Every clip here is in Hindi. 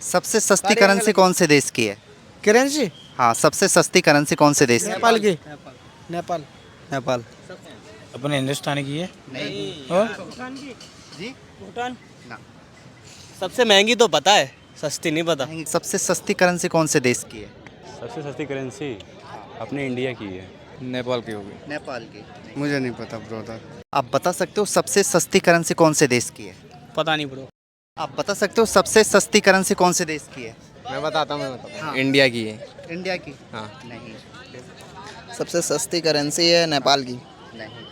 सबसे सस्ती करेंसी कौन से देश की है? करेंसी हाँ, सबसे सस्ती करेंसी कौन से देश की? नेपाल की नेपाल नेपाल अपने हिंदुस्तान की है। नहीं। और जी भूटान। ना। सबसे महंगी तो पता है, सस्ती नहीं पता। सबसे सस्ती करेंसी कौन से देश की है? सबसे सस्ती करेंसी अपने इंडिया की है। नेपाल की होगी। नेपाल की। मुझे नहीं पता ब्रोदर। आप बता सकते हो सबसे सस्ती करेंसी कौन से देश की है? पता नहीं ब्रो। आप बता सकते हो सबसे सस्ती करेंसी कौन से देश की है? मैं बताता हूँ इंडिया की है। इंडिया की। हाँ। नहीं। सबसे सस्ती करेंसी है नेपाल की। नहीं।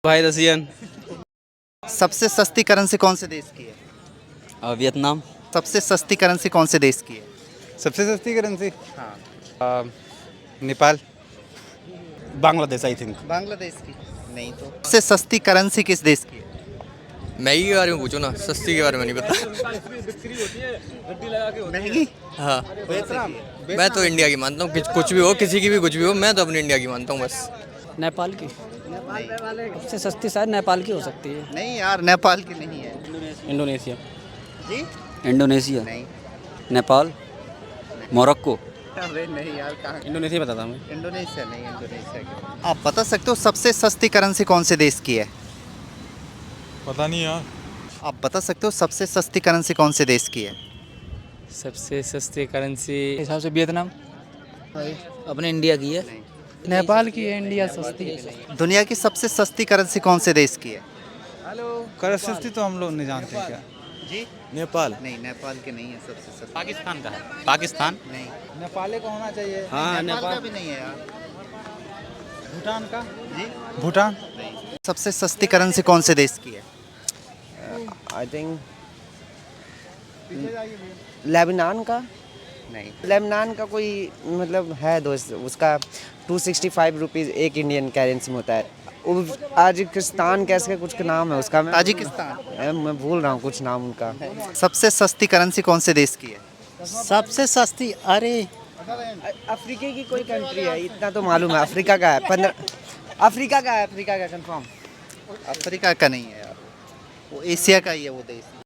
भाई रसियन। सबसे सस्ती करेंसी कौन से देश की है? वियतनाम। सबसे सस्ती करेंसी कौन से देश की है? सबसे सस्ती करेंसी हाँ। Nepal, Bangladesh I think. बांग्लादेश की। नहीं तो सबसे सस्ती करेंसी किस देश की है? मैगी के बारे में पूछो ना, सस्ती के बारे में नहीं पता। महंगी। हाँ, वियतनाम। मैं तो इंडिया की मानता हूँ, कुछ भी हो, किसी की भी कुछ भी हो, मैं तो अपनी इंडिया की मानता हूँ बस। नेपाल की सबसे सस्ती शायद नेपाल की हो सकती है। नहीं यार, नेपाल की नहीं है। इंडोनेशिया। जी इंडोनेशिया, नहीं। नेपाल, मोरक्को। अरे नहीं यार, कहाँ? इंडोनेशिया बताता मैं। इंडोनेशिया नहीं, इंडोनेशिया की। आप बता सकते हो सबसे सस्ती करेंसी कौन से देश की है? पता नहीं यार। आप बता सकते हो सबसे सस्ती करेंसी कौन से देश की है? सबसे सस्ती करेंसी हिसाब से वियतनाम। अपने इंडिया की है। नेपाल की है, इंडिया सस्ती है। दुनिया की सबसे सस्ती करेंसी कौन से देश की है? करेंसी तो हम लोग नहीं जानते क्या। जी नेपाल। नहीं, नेपाल की नहीं है सबसे सस्ती। पाकिस्तान का है। पाकिस्तान। नहीं। नेपाल का होना चाहिए। हाँ, नेपाल का भी नहीं है यार। भूटान का। जी भूटान। सबसे सस्ती करेंसी कौन से देश की है? आई थिंक लेबनान का। नहीं। लेबनान का कोई मतलब है दोस्त, उसका 265 रुपीज़ एक इंडियन करेंसी में होता है। ताजिकिस्तान कैसे कुछ का नाम है उसका, मैं भूल रहा हूँ कुछ नाम उनका। सबसे सस्ती करेंसी कौन से देश की है? सबसे सस्ती, अरे अफ्रीका की कोई कंट्री है, इतना तो मालूम है। अफ्रीका का है, अफ्रीका का कंफर्म। अफ्रीका का नहीं है यार, वो एशिया का ही है वो देश।